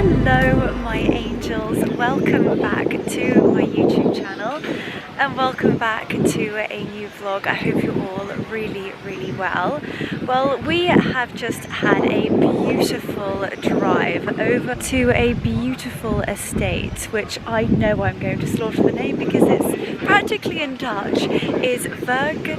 Hello my angels, welcome back to my YouTube channel and welcome back to a new vlog. I hope you're all really well. Well, we have just had a beautiful drive over to a beautiful estate, which I know I'm going to slaughter the name because it's practically in Dutch, is Vergenenoid.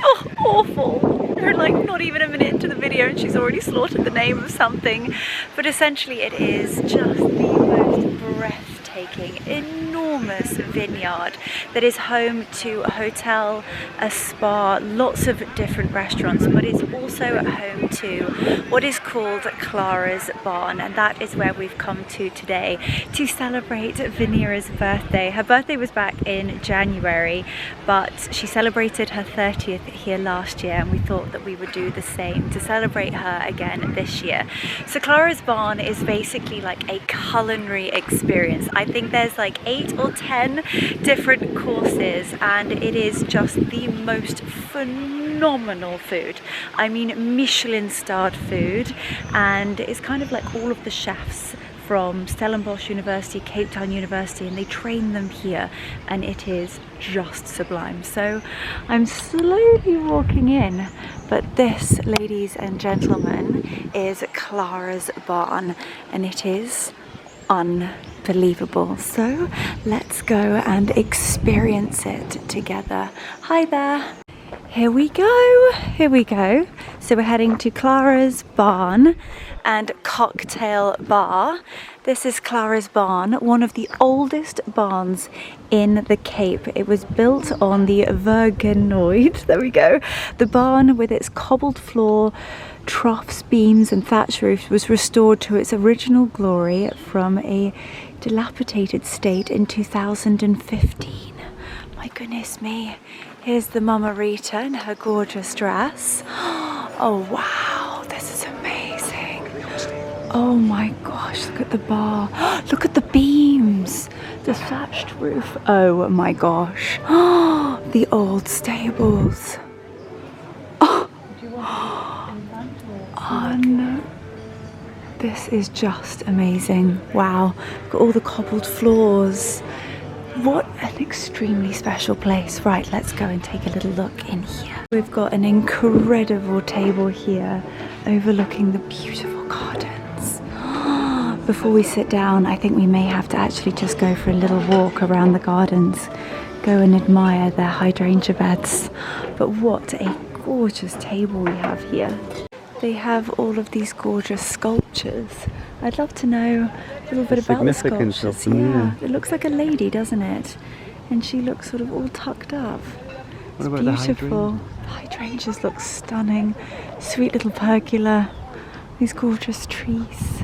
Oh, awful. We're like not even a minute into the video and she's already slaughtered the name of something. But essentially it is just the most breathtaking, enormous vineyard that is home to a hotel, a spa, lots of different restaurants, but it's also home to what is called Clara's Barn, and that is where we've come to today to celebrate Venera's birthday. Her birthday was back in January, but she celebrated her 30th here last year, and we thought that we would do the same to celebrate her again this year. So Clara's Barn is basically like a culinary experience. I think there's like 8 or 10 different courses, and it is just the most phenomenal food. I mean, Michelin starred food, and it's kind of like all of the chefs from Stellenbosch University, Cape Town University, and they train them here, and it is just sublime. So I'm slowly walking in, but this, ladies and gentlemen, is Clara's Barn, and it is unbelievable. So let's go and experience it together. Hi there. Here we go. So we're heading to Clara's Barn and Cocktail Bar. This is Clara's Barn, one of the oldest barns in the Cape. It was built on the Vergenenoid, there we go. The barn with its cobbled floor, troughs, beams and thatch roofs was restored to its original glory from a dilapidated state in 2015. My goodness me. Here's the Mama Rita in her gorgeous dress. Oh wow, this is amazing. Oh my gosh, look at the bar. Look at the beams, the thatched roof. Oh my gosh. The old stables. Oh no. This is just amazing. Wow, look at all the cobbled floors. What an extremely special place. Right, let's go and take a little look in here. We've got an incredible table here overlooking the beautiful gardens. Before we sit down, I think we may have to actually just go for a little walk around the gardens, go and admire their hydrangea beds. But what a gorgeous table we have here. They have all of these gorgeous sculptures. I'd love to know a little bit about the sculptures. Yeah, it looks like a lady, doesn't it? And she looks sort of all tucked up. It's beautiful. The hydrangeas look stunning. Sweet little pergola. These gorgeous trees.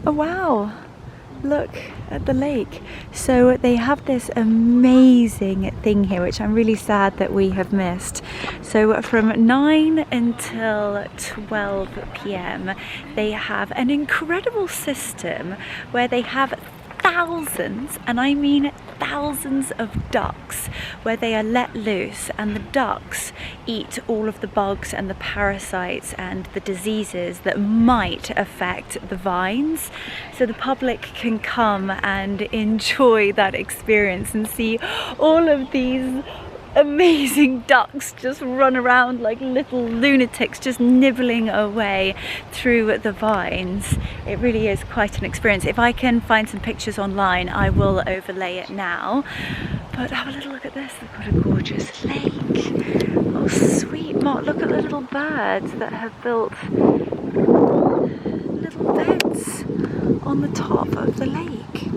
Oh wow! Look at the lake. So they have this amazing thing here, which I'm really sad that we have missed. So from 9 until 12 p.m. they have an incredible system where they have thousands, and I mean thousands of ducks, where they are let loose, and the ducks eat all of the bugs and the parasites and the diseases that might affect the vines. So the public can come and enjoy that experience and see all of these amazing ducks just run around like little lunatics, just nibbling away through the vines. It really is quite an experience. If I can find some pictures online, I will overlay it now. But have a little look at this. They've got a gorgeous lake. Oh sweet Mott, look at the little birds that have built little beds on the top of the lake.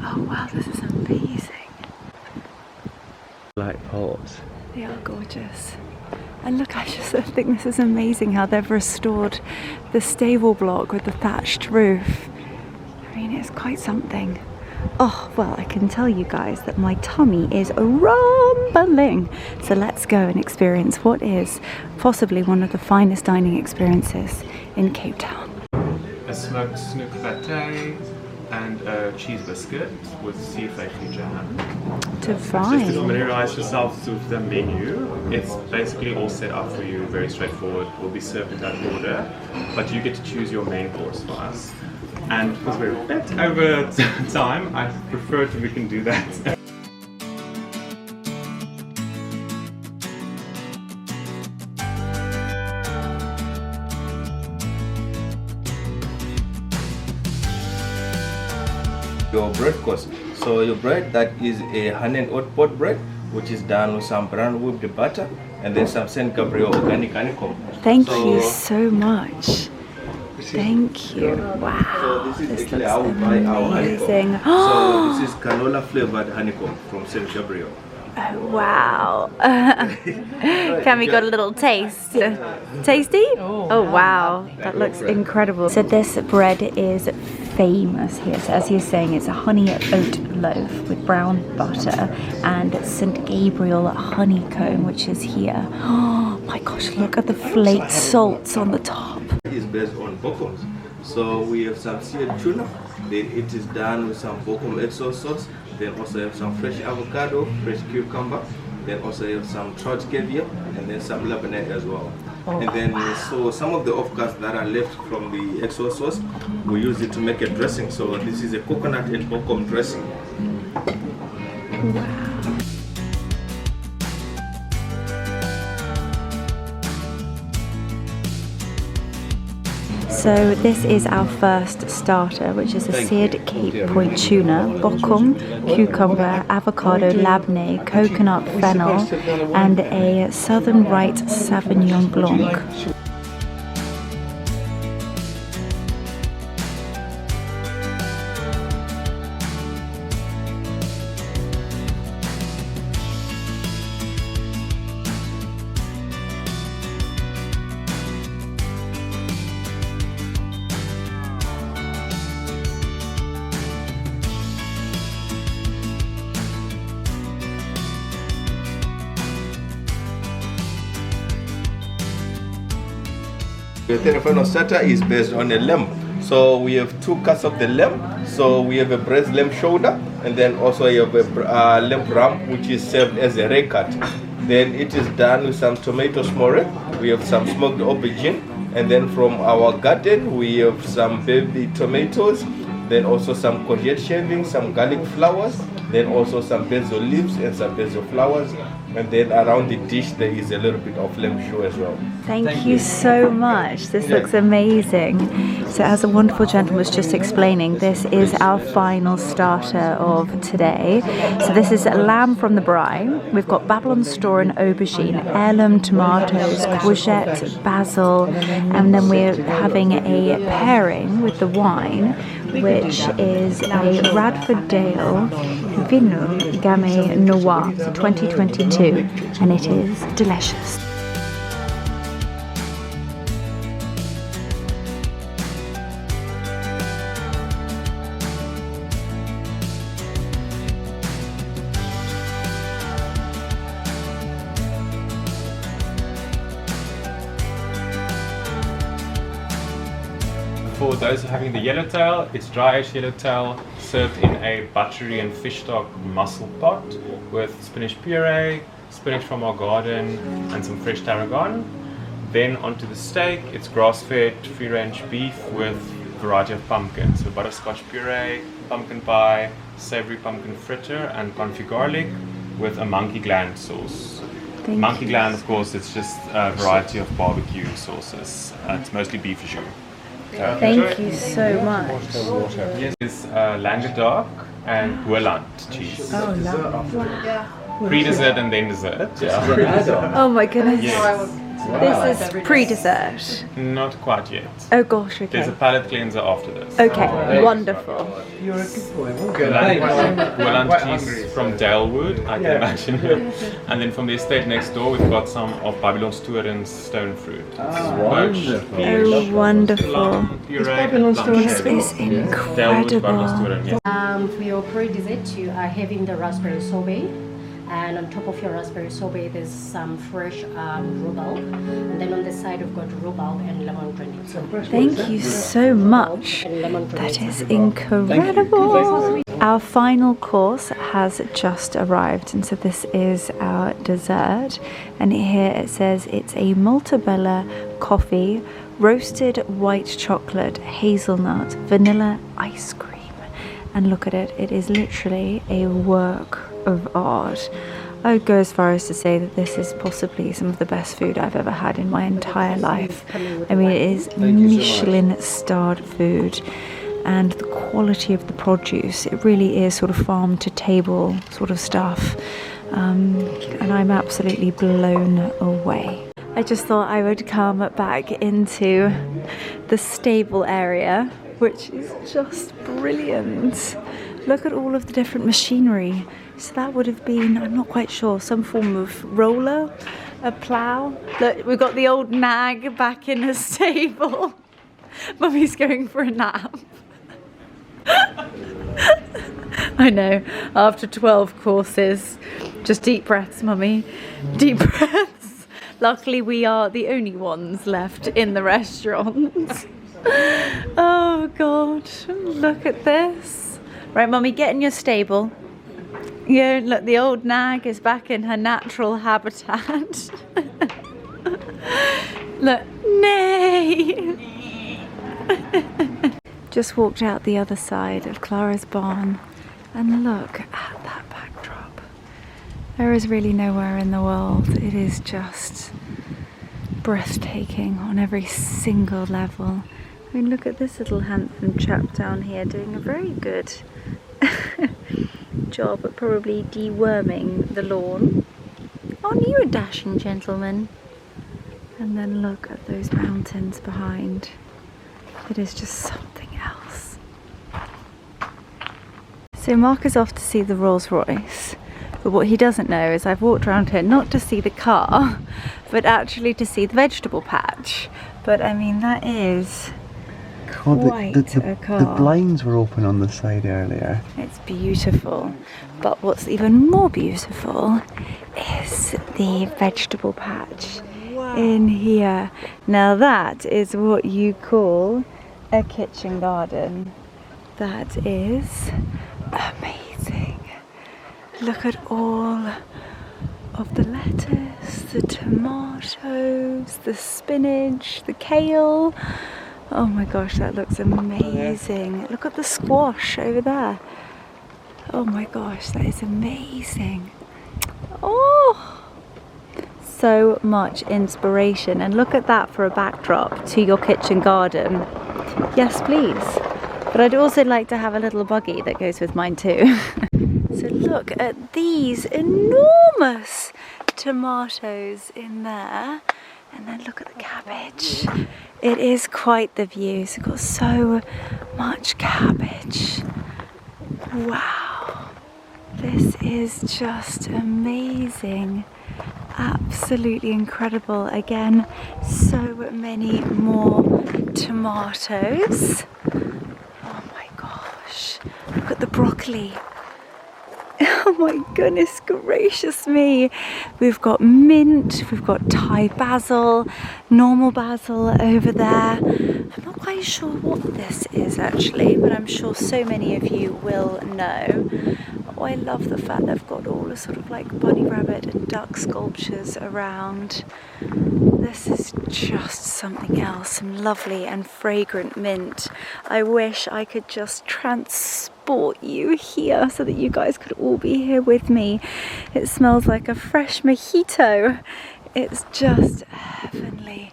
Oh wow, this is amazing. Like pots. They are gorgeous. And look, I just think this is amazing how they've restored the stable block with the thatched roof. I mean, it's quite something. Oh, well, I can tell you guys that my tummy is rumbling. So let's go and experience what is possibly one of the finest dining experiences in Cape Town. A smoked snook pate, and a cheese biscuit with seafood jam. Divine. Just to familiarize yourself with the menu, it's basically all set up for you, very straightforward. Will be served in that order, but you get to choose your main course for us. And because we're a bit over time, I prefer if we can do that. Your bread course. So your bread, that is a honey and oat pot bread, which is done with some brown whipped butter and then some Saint Gabriel organic honeycomb. Thank you so much. Thank you. Wow. So this is This actually looks how we buy our amazing. honeycomb. So this is canola flavored honeycomb from Saint Gabriel. Oh, wow. Can we got a little taste? Tasty? Oh wow, that looks incredible. So this bread is famous here. So as you're saying, it's a honey oat loaf with brown butter and St. Gabriel honeycomb, which is here. Oh my gosh, look at the flaked salts on the top. It is based on bokkums. So we have some seared tuna, then it is done with some bokkum exo sauce, then also have some fresh avocado, fresh cucumber, then also have some trout caviar, and then some Lebanese as well. And then so some of the offcuts that are left from the exo sauce, we use it to make a dressing. So this is a coconut and bokkum dressing. Wow. So this is our first starter, which is a seared Cape Point tuna, bokkum, cucumber, avocado, labneh, coconut fennel, and a Southern Rite Sauvignon Blanc. The telephone starter is based on a lamb. So we have two cuts of the lamb. So we have a braised lamb shoulder, and then also you have a lamb rump, which is served as a ray cut. Then it is done with some tomato smorey. We have some smoked aubergine, and then from our garden we have some baby tomatoes. Then also some courgette shavings, some garlic flowers, then also some basil leaves and some basil flowers. And then around the dish there is a little bit of lamb shoe as well. Thank you so much. This looks amazing. So as a wonderful gentleman was just explaining, this is our final starter of today. So this is lamb from the brine. We've got Babylon store and aubergine, heirloom tomatoes, courgette, basil, and then we're having a pairing with the wine, which is a Radford Dale Vinum Gamay Noir 2022, and it is delicious. For those having the yellowtail, it's dry-aged yellowtail served in a buttery and fish stock mussel pot with spinach puree, spinach from our garden, and some fresh tarragon. Then onto the steak, it's grass-fed free-range beef with a variety of pumpkins, so butterscotch puree, pumpkin pie, savory pumpkin fritter, and confit garlic with a monkey gland sauce. Monkey gland, of course, it's just a variety of barbecue sauces. It's mostly beef jus. Thank you so much. Yes, it's Languedoc and Holland cheese. Oh, lovely. Pre-dessert and then dessert. Yeah. Oh my goodness. Yes. This is pre-dessert. Not quite yet. Oh gosh, There's a okay. palate cleanser after this. Okay, wonderful. Holland cheese from Dalewood, I can imagine. And then from the estate next door, we've got some of Babylon's Toren's stone fruit. Oh, wonderful. This is incredible. Yes. For your pre-dessert, you are having the raspberry sorbet. And on top of your raspberry sorbet, there's some fresh rhubarb. And then on the side, we've got rhubarb and lemon grenade. So Thank you so much. That is incredible. Our final course has just arrived, and so this is our dessert. And here it says it's a Maltabella coffee, roasted white chocolate, hazelnut, vanilla ice cream. And look at it, it is literally a work of art. I would go as far as to say that this is possibly some of the best food I've ever had in my entire life. I mean, it is Michelin starred food, and the quality of the produce, it really is sort of farm to table sort of stuff. And I'm absolutely blown away. I just thought I would come back into the stable area, which is just brilliant. Look at all of the different machinery. So that would have been, I'm not quite sure, some form of roller, a plough. Look, we've got the old nag back in the stable. Mummy's going for a nap. I know, after 12 courses. Just deep breaths, Mummy. Deep breaths. Luckily we are the only ones left in the restaurant. Oh God, look at this. Right, Mummy, get in your stable. Yeah, look, the old nag is back in her natural habitat. Look, nay. Just walked out the other side of Clara's barn, and look at that backdrop. There is really nowhere in the world. It is just breathtaking on every single level. I mean, look at this little handsome chap down here doing a very good job at probably deworming the lawn. Aren't you a dashing gentleman? And then look at those mountains behind. It is just something else. So Mark is off to see the Rolls Royce, but what he doesn't know is I've walked around here not to see the car, but actually to see the vegetable patch. But I mean, that is quite a car. The blinds were open on the side earlier. It's beautiful, but what's even more beautiful is the vegetable patch in here. Now that is what you call a kitchen garden. That is amazing. Look at all of the lettuce, the tomatoes, the spinach, the kale. Oh my gosh, that looks amazing. Look at the squash over there. Oh my gosh, that is amazing. Oh, so much inspiration. And look at that for a backdrop to your kitchen garden. Yes, please. But I'd also like to have a little buggy that goes with mine too. So look at these enormous tomatoes in there. And then look at the cabbage. It is quite the view. So we've got so much cabbage. Wow. This is just amazing. Absolutely incredible. Again, so many more tomatoes. Oh my gosh. Look at the broccoli. Oh my goodness gracious me. We've got mint, we've got Thai basil, normal basil over there. I'm not quite sure what this is actually, but I'm sure so many of you will know. Oh, I love the fact they've got all the sort of like bunny rabbit and duck sculptures around. This is just something else, some lovely and fragrant mint. I wish I could just transport you here so that you guys could all be here with me. It smells like a fresh mojito. It's just heavenly.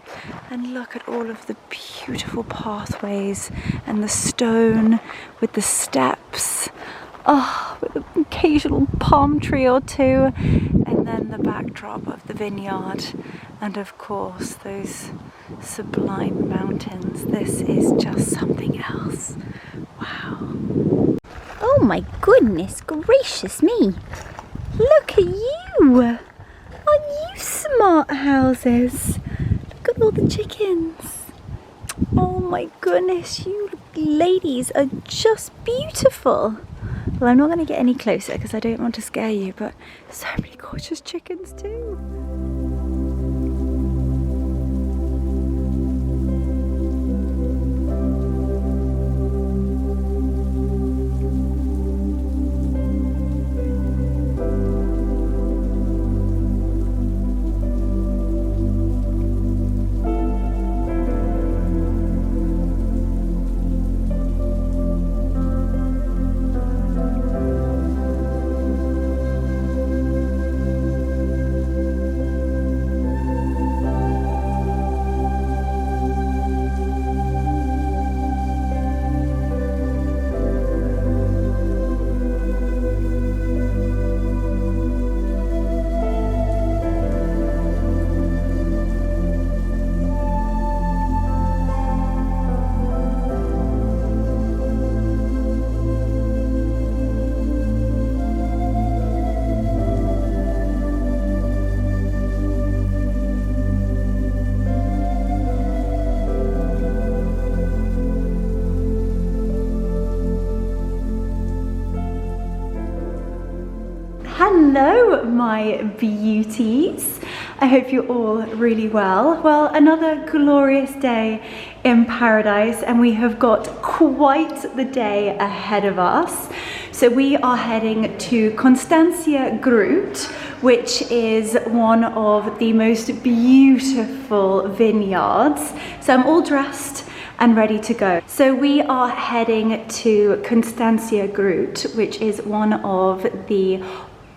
And look at all of the beautiful pathways and the stone with the steps. Oh, with an occasional palm tree or two, and then the backdrop of the vineyard, and of course those sublime mountains. This is just something else. Wow. Oh my goodness gracious me. Look at you. Aren't you smart houses? Look at all the chickens. Oh my goodness, you ladies are just beautiful. Well, I'm not going to get any closer because I don't want to scare you, but so many gorgeous chickens too. Hello, my beauties. I hope you're all really well. Well, another glorious day in paradise, and we have got quite the day ahead of us. So we are heading to Constancia Groot, which is one of the most beautiful vineyards. So I'm all dressed and ready to go. So we are heading to Constancia Groot, which is one of the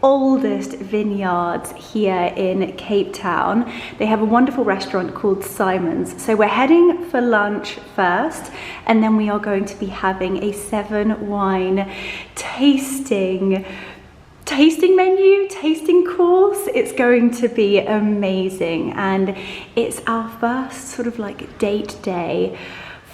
oldest vineyards here in Cape Town. They have a wonderful restaurant called Simon's. So we're heading for lunch first, and then we are going to be having a 7 wine tasting course. It's going to be amazing, and it's our first sort of like date day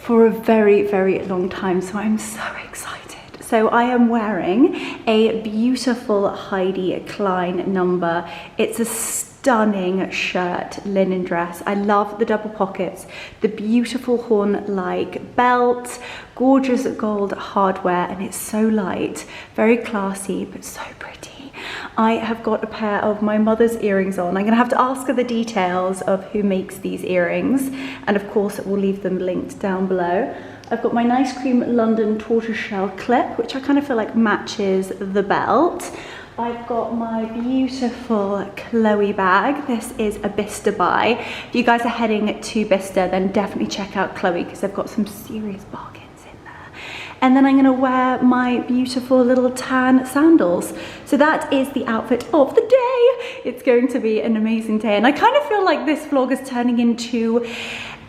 for a very, very long time. So I'm so excited. So I am wearing a beautiful Heidi Klein number. It's a stunning shirt, linen dress. I love the double pockets, the beautiful horn-like belt, gorgeous gold hardware, and it's so light, very classy, but so pretty. I have got a pair of my mother's earrings on. I'm gonna have to ask her the details of who makes these earrings, and of course we'll leave them linked down below. I've got my nice cream London tortoiseshell clip, which I kind of feel like matches the belt. I've got my beautiful Chloe bag. This is a Bicester buy. If you guys are heading to Bicester, then definitely check out Chloe because they've got some serious bargains in there. And then I'm gonna wear my beautiful little tan sandals. So that is the outfit of the day. It's going to be an amazing day. And I kind of feel like this vlog is turning into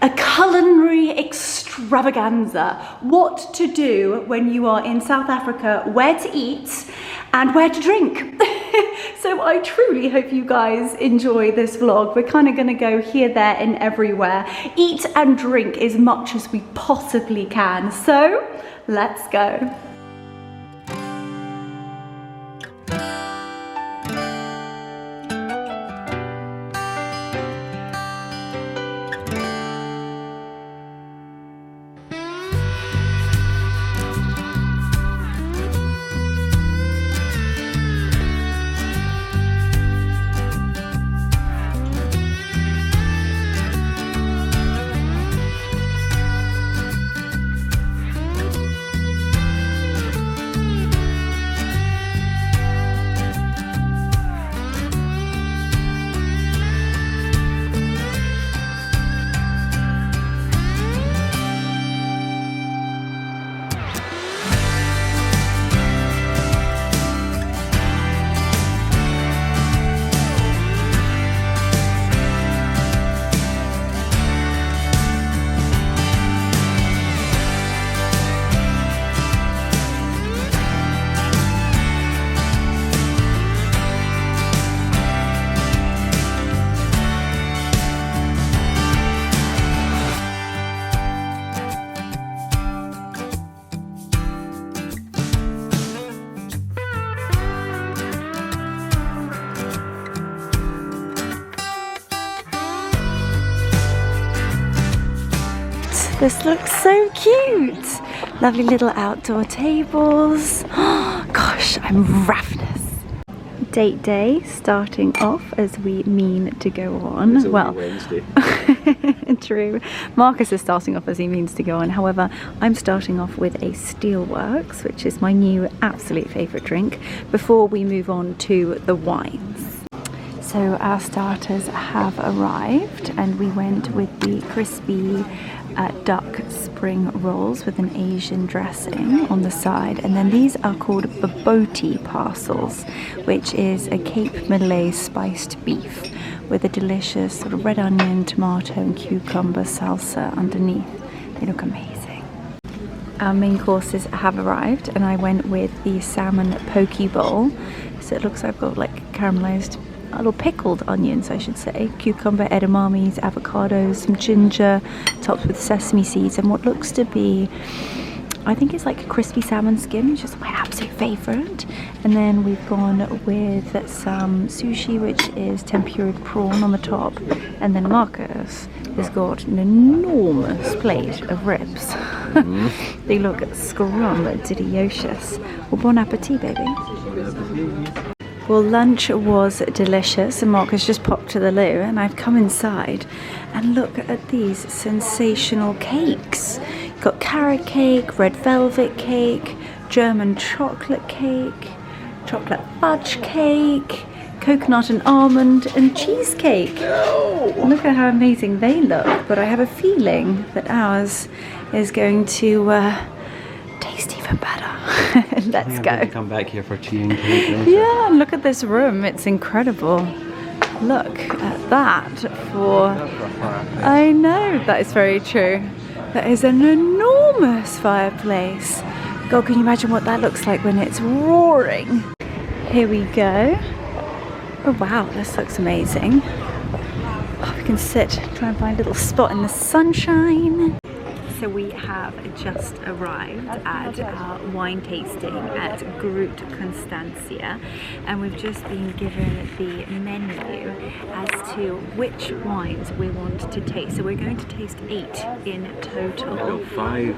a culinary extravaganza. What to do when you are in South Africa, where to eat and where to drink. So I truly hope you guys enjoy this vlog. We're kind of gonna go here, there and everywhere. Eat and drink as much as we possibly can. So let's go. This looks so cute. Lovely little outdoor tables. Gosh, I'm ravenous. Date day starting off as we mean to go on. It's only well, Wednesday. True. Marcus is starting off as he means to go on. However, I'm starting off with a Steelworks, which is my new absolute favourite drink, before we move on to the wines. So our starters have arrived and we went with the crispy duck spring rolls with an Asian dressing on the side, and then these are called bobotie parcels, which is a Cape Malay spiced beef with a delicious sort of red onion, tomato and cucumber salsa underneath. They look amazing. Our main courses have arrived and I went with the salmon poke bowl. So it looks like I've got like caramelized, little pickled onions, I should say, cucumber, edamames, avocados, some ginger, topped with sesame seeds, and what looks to be, I think it's like a crispy salmon skin, which is my absolute favourite. And then we've gone with some sushi, which is tempuraed prawn on the top. And then Marcus has got an enormous plate of ribs. They look scrum-delicious. Well, bon appetit, baby. Well, lunch was delicious and Marcus just popped to the loo, and I've come inside and look at these sensational cakes. You've got carrot cake, red velvet cake, German chocolate cake, chocolate fudge cake, coconut and almond and cheesecake. Look at how amazing they look, but I have a feeling that ours is going to taste even better. Let's go. Come back here for tea and cake. Yeah, and look at this room. It's incredible. Look at that for... I know, that is very true. That is an enormous fireplace. God, can you imagine what that looks like when it's roaring? Here we go. Oh wow, this looks amazing. Oh, we can sit, try and find a little spot in the sunshine. So we have just arrived at our wine tasting at Groot Constantia, and we've just been given the menu as to which wines we want to taste. So we're going to taste 8 in total. No, 5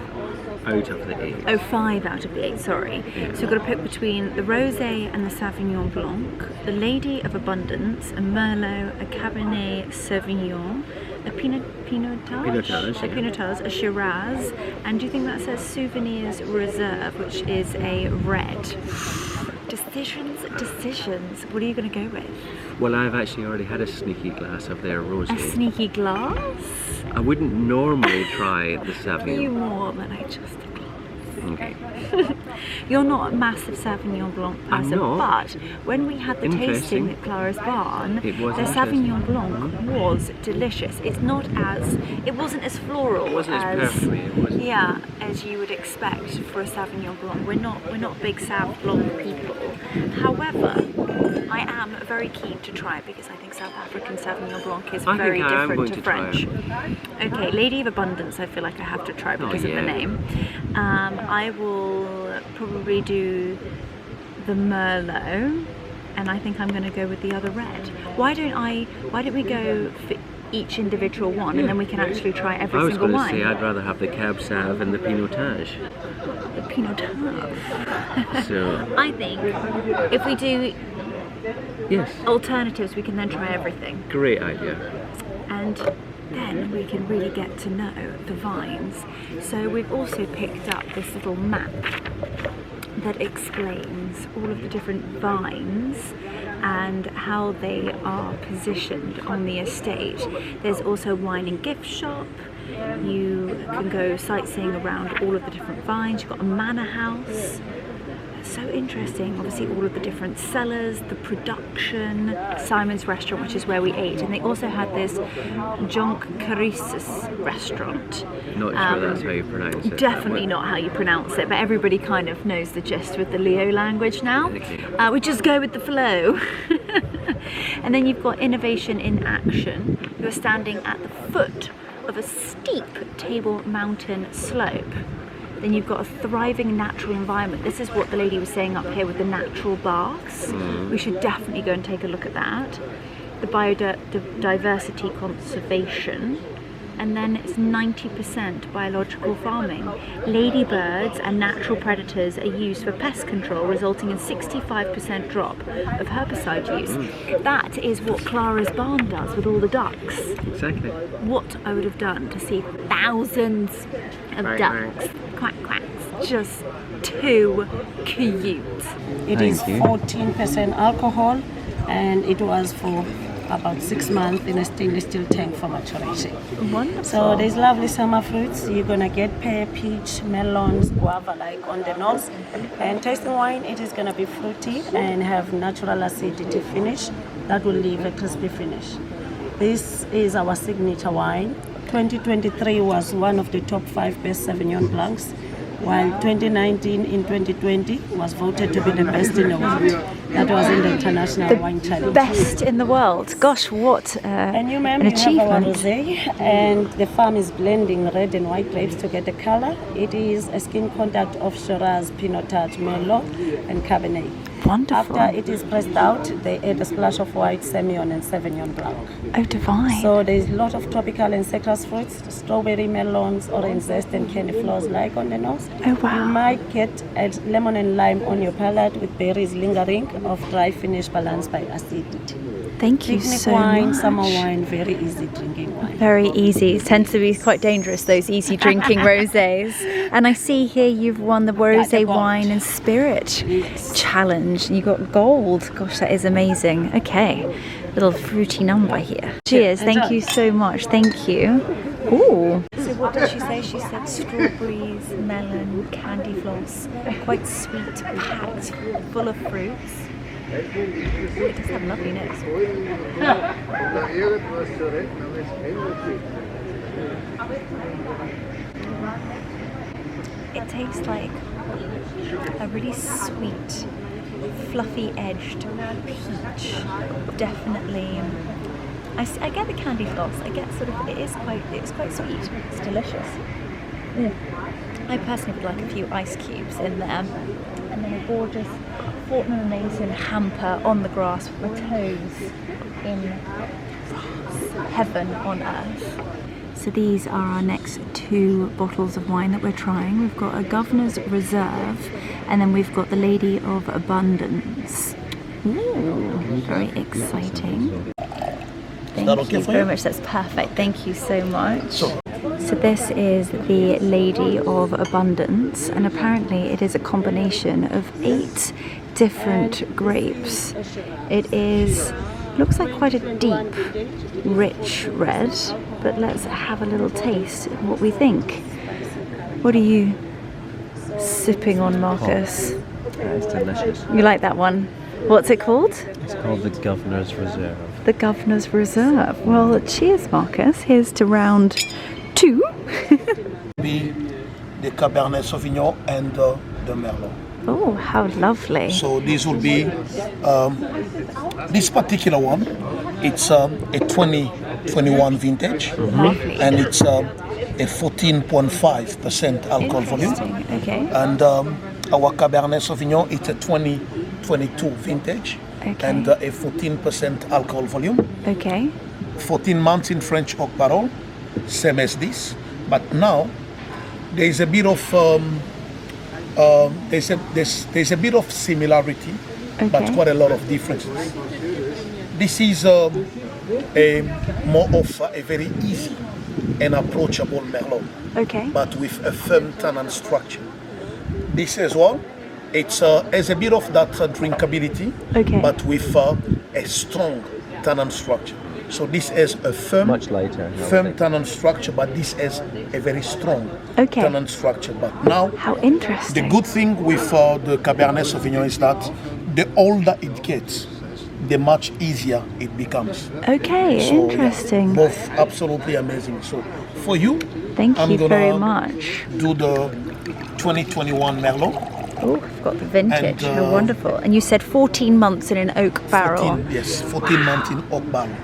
out of the 8. Oh, 5 out of the 8, sorry. So we've got to pick between the Rosé and the Sauvignon Blanc, the Lady of Abundance, a Merlot, a Cabernet Sauvignon, a Pinotage, a Shiraz, and do you think that says Souvenirs Reserve, which is a red? Decisions. What are you going to go with? Well, I've actually already had a sneaky glass of their rosé. A sneaky glass? I wouldn't normally try the Sauvignon. You more than I just a glass. Okay. You're not a massive Sauvignon Blanc person, but when we had the tasting at Clara's Barn, the Sauvignon Blanc was delicious. It wasn't as floral, as you would expect for a Sauvignon Blanc. We're not big Sauv Blanc people. However, I am very keen to try it because I think South African Sauvignon Blanc is very different to French. Okay, Lady of Abundance, I feel like I have to try because of the name. I will probably do the Merlot, and I think I'm going to go with the other red. Why don't we go for each individual one, and then we can actually try every single wine? I was going to say I'd rather have the Cab Sauv and the Pinotage. The Pinotage. So I think if we do alternatives, we can then try everything. Great idea. And then we can really get to know the vines. So we've also picked up this little map that explains all of the different vines and how they are positioned on the estate. There's also a wine and gift shop. You can go sightseeing around all of the different vines. You've got a manor house. So interesting, obviously all of the different cellars, the production, Simon's restaurant, which is where we ate, and they also had this Jonk Carices restaurant. Not sure that's how you pronounce it. Definitely not how you pronounce it, but everybody kind of knows the gist with the Leo language now. We just go with the flow. And then you've got Innovation in Action. You're standing at the foot of a steep Table Mountain slope. Then you've got a thriving natural environment. This is what the lady was saying up here with the natural baths. We should definitely go and take a look at that. The biodiversity conservation. and then it's 90% biological farming. Ladybirds and natural predators are used for pest control, resulting in 65% drop of herbicide use. That is what Clara's barn does with all the ducks. Exactly. What I would have done to see thousands of ducks, quack quacks, just too cute. It is 14% alcohol, and it was for about 6 months in a stainless steel tank for maturation. Wonderful. So there's lovely summer fruits. You're gonna get pear, peach, melons, guava like on the nose. And tasting wine, it is gonna be fruity and have natural acidity finish that will leave a crispy finish. This is our signature wine. 2023 was one of the top 5 best Sauvignon Blancs, while 2019 in 2020 was voted to be the best in the world. That was in the International Wine Challenge. Best in the world. Gosh, what And you, ma'am, an you have our achievement. rosé, and the farm is blending red and white grapes to get the color. It is a skin contact of Shiraz, Pinot Noir, Merlot, and Cabernet. Wonderful. After it is pressed out, they add a splash of white, Semillon, and Sauvignon Blanc. Oh, divine. So there's a lot of tropical and citrus fruits, strawberry, melons, orange zest, and candy flows like on the nose. Oh, wow. You might get a lemon and lime on your palate with berries lingering of dry finish balanced by acidity. Thank you Picnic so wine, much. summer wine, very easy drinking wine. Very easy. Tends to be quite dangerous, those easy drinking rosés. And I see here you've won the Rosé gold. Wine and Spirit Challenge. You got gold. Gosh, that is amazing. Okay, little fruity number here. Cheers. Thank you so much. Thank you. Ooh. So what did she say? She said strawberries, melon, candy floss. Quite sweet, packed, full of fruits. Ooh, it does have lovely notes. It tastes like a really sweet, fluffy edged peach. Definitely. I get the candy floss. I get sort of, it's quite sweet. It's delicious. I personally would like a few ice cubes in there, and then a gorgeous Fortnum&Mason hamper on the grass with my toes in heaven on earth. So these are our next 2 bottles of wine that we're trying. We've got a Governor's Reserve, and then we've got the Lady of Abundance. Ooh, very exciting. Thank you very much. That's perfect. Thank you so much. So this is the Lady of Abundance, and apparently it is a combination of 8 different grapes. It looks like quite a deep, rich red, but let's have a little taste of what we think. What are you sipping on, Marcus? It's delicious. You like that one? What's it called? It's called the Governor's Reserve. The Governor's Reserve. Well, cheers, Marcus. Here's to round 2. Be the Cabernet Sauvignon and the Merlot. Oh, how lovely. So this will be this particular one. It's a 2021 vintage, Lovely. and it's a 14.5% alcohol volume. Interesting. Okay. And our Cabernet Sauvignon, it's a 2022 vintage, Okay. and a 14% alcohol volume. Okay. 14 months in French oak barrel, same as this. But now there is a bit of there's a bit of similarity, but Okay. quite a lot of differences. This is a more of a very easy and approachable Merlot, Okay. but with a firm tannin structure. This as well, it's has a bit of that drinkability, Okay. but with a strong tannin structure. So this has a firm, Much lighter. I would firm think. tannin structure, but this has a very strong Okay. tannin structure. But now, How the interesting. good thing with the Cabernet Sauvignon is that the older it gets, the much easier it becomes. Okay, So, yeah, interesting. both absolutely amazing. So for you, Thank I'm you gonna very much. do the 2021 Merlot. Oh, I've got the vintage. And, How wonderful. And you said 14 months in an oak barrel. 14, yes, 14 months in oak barrel.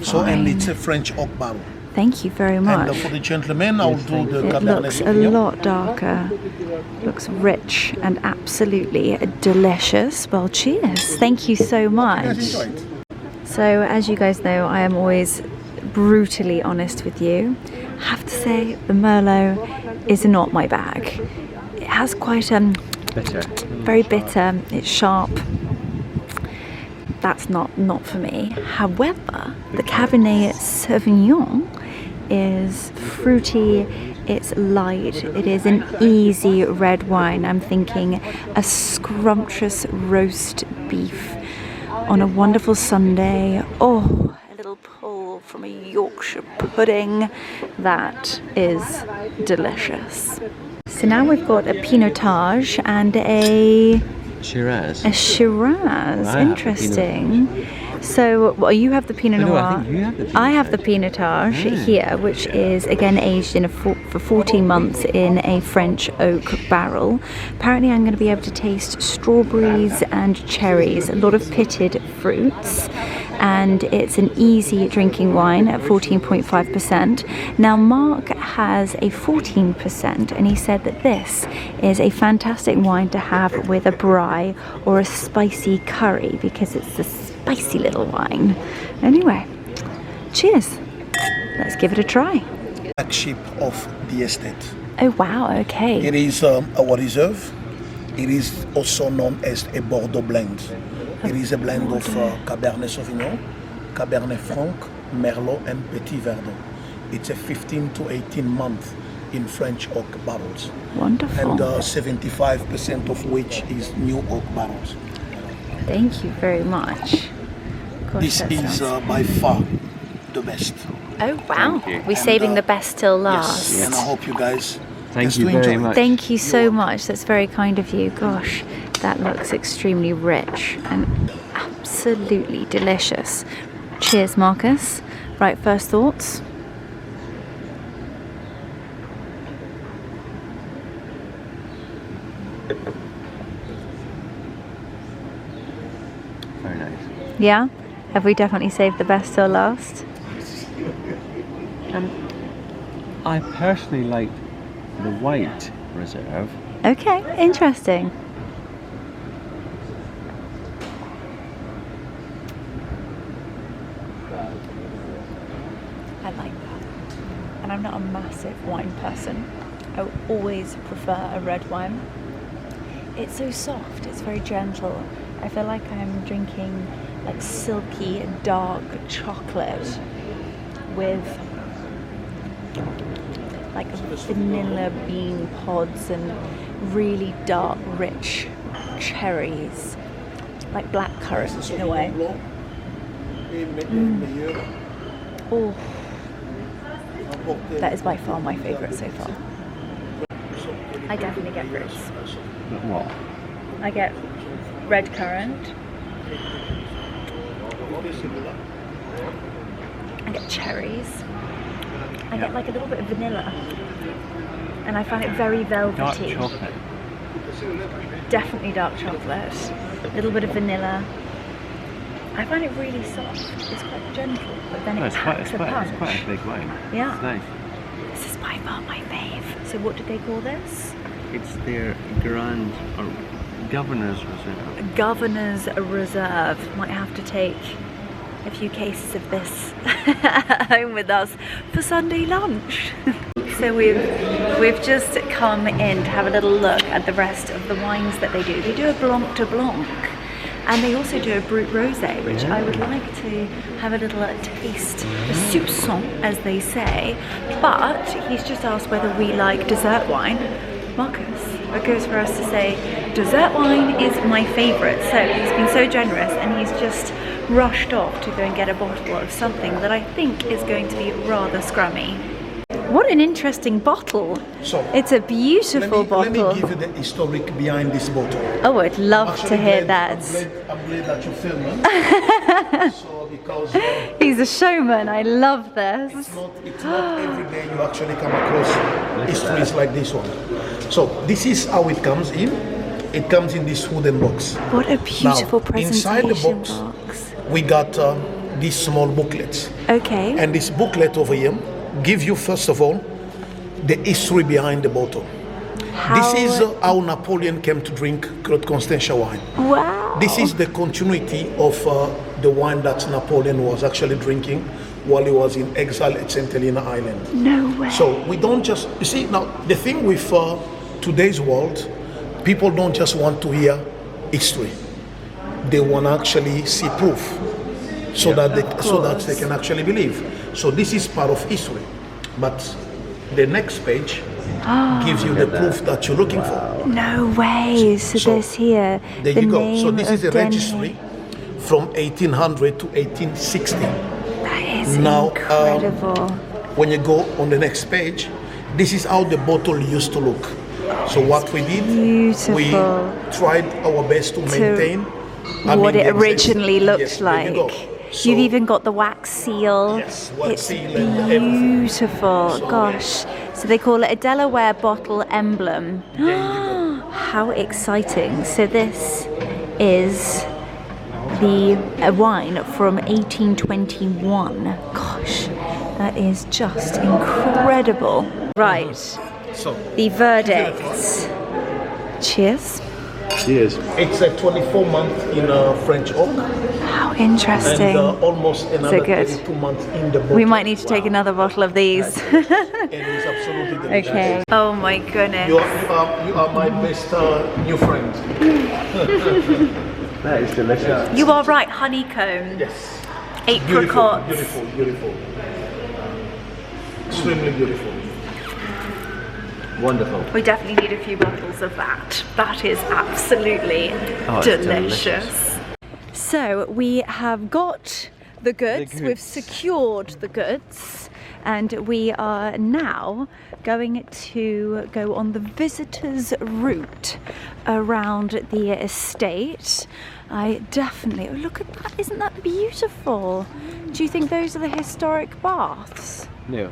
So, and Divine. it's a French oak barrel. Thank you very And much. for the gentleman, I'll do the It Cabernet looks a Sauvignon. lot darker. Looks rich and absolutely delicious. Well, cheers. Thank you so much. Guys, enjoy it. So, as you guys know, I am always brutally honest with you. have to say the Merlot is not my bag. It has quite Bitter. very bitter, it's sharp. That's not for me. However, the Cabernet Sauvignon is fruity, it's light, it is an easy red wine. I'm thinking a scrumptious roast beef on a wonderful Sunday. Oh, a little pull from a Yorkshire pudding. That is delicious. So now we've got a Pinotage and a Shiraz. Shiraz. Wow, Interesting. So, well, you have the Pinot Noir. I think you have the Pinotage. I have the Pinotage here, which is again aged in for 14 months in a French oak barrel. Apparently, I'm going to be able to taste strawberries and cherries, a lot of pitted fruits, and it's an easy drinking wine at 14.5%. Now, Mark has a 14%, and he said that this is a fantastic wine to have with a braai or a spicy curry because it's the spicy little wine. Anyway, cheers. Let's give it a try. Flagship of the estate. Oh wow, okay. It is a reserve. It is also known as a Bordeaux blend. It is a blend of Cabernet Sauvignon, Cabernet Franc, Merlot, and Petit Verdot. It's a 15 to 18 month in French oak barrels. Wonderful. And 75% of which is new oak barrels. Thank you very much. Gosh, This that is sounds- by far the best. Oh wow, Thank you. we're saving the best till Yes, last. and I hope you guys Thank get you to very enjoy it. much. Thank you so much. That's very kind of you. Gosh, that looks extremely rich and absolutely delicious. Cheers, Marcus. Right, first thoughts. Very nice. Yeah? Have we definitely saved the best till last? I personally like the white reserve. Okay, interesting. I like that. And I'm not a massive wine person. I would always prefer a red wine. It's so soft, it's very gentle. I feel like I'm drinking like silky dark chocolate with like vanilla bean pods and really dark rich cherries, like black currants in a way. Oh, that is by far my favourite so far. I definitely get fruits. But what? I get red currant. I get cherries. I get like a little bit of vanilla. And I find it very Dark velvety. chocolate. Definitely dark chocolate. A little bit of vanilla. I find it really soft. It's quite gentle, but then No, it it's quite packs a punch. a big wine. Yeah. It's nice. This is by far my fave. So what do they call this? It's their Grand or Governor's Reserve. Governor's Reserve. Might have to take a few cases of this home with us for Sunday lunch. So we've just come in to have a little look at the rest of the wines that they do. They do a Blanc de Blanc, and they also do a Brut Rosé, which I would like to have a little taste, a soupçon, as they say. But he's just asked whether we like dessert wine. Marcus, it goes for us to say dessert wine is my favourite. So he's been so generous, and he's just rushed off to go and get a bottle of something that I think is going to be rather scrummy. What an interesting bottle. So, It's a beautiful let me bottle. give you the historic behind this bottle. Oh, I'd love to Actually, hear glad- that. I'm glad that you film it. So because He's a showman. I love this. it's not every day you actually come across histories like this one. So this is how it comes in. It comes in this wooden box. What a beautiful Now, inside presentation the box. We got these small booklets. Okay. And this booklet over here gives you, first of all, the history behind the bottle. This is how Napoleon came to drink Claude Constantia wine. Wow. This is the continuity of the wine that Napoleon was actually drinking while he was in exile at St. Helena Island. No way. So we don't just, you see, now the thing with today's world, people don't just want to hear history. They want to actually see proof so that they can actually believe. So this is part of history. But the next page gives you the proof that you're looking for. No way. So this here. There the you go. name So this is a of Denny. registry from 1800 to 1860. That is Now, incredible. When you go on the next page, this is how the bottle used to look. So what we did, Beautiful. we tried our best to maintain What it the exact- originally looked Yes, there you go. like. So- You've even got the wax seal. Yes, wax It's seal and everything. beautiful. So, Gosh. So they call it a Delaware bottle emblem. How exciting. So this is the wine from 1821. Gosh, that is just incredible. Right, So the verdict. Cheers. Cheers. it's a 24-month in French oak How and interesting. almost another good. 22 months in the bottle. We might need to take another bottle of these. And it's absolutely delicious. Okay. Oh my goodness. You are my best new friend. That is delicious. You are right, honeycomb. Yes. Apricots. Beautiful, beautiful. Extremely beautiful. Wonderful. We definitely need a few bottles of that. That is absolutely Oh, it's delicious. So we have got the goods. We've goods. secured the goods, and we are now going to go on the visitors route around the estate. I definitely, oh, look at that, isn't that beautiful? Do you think those are the historic baths? No.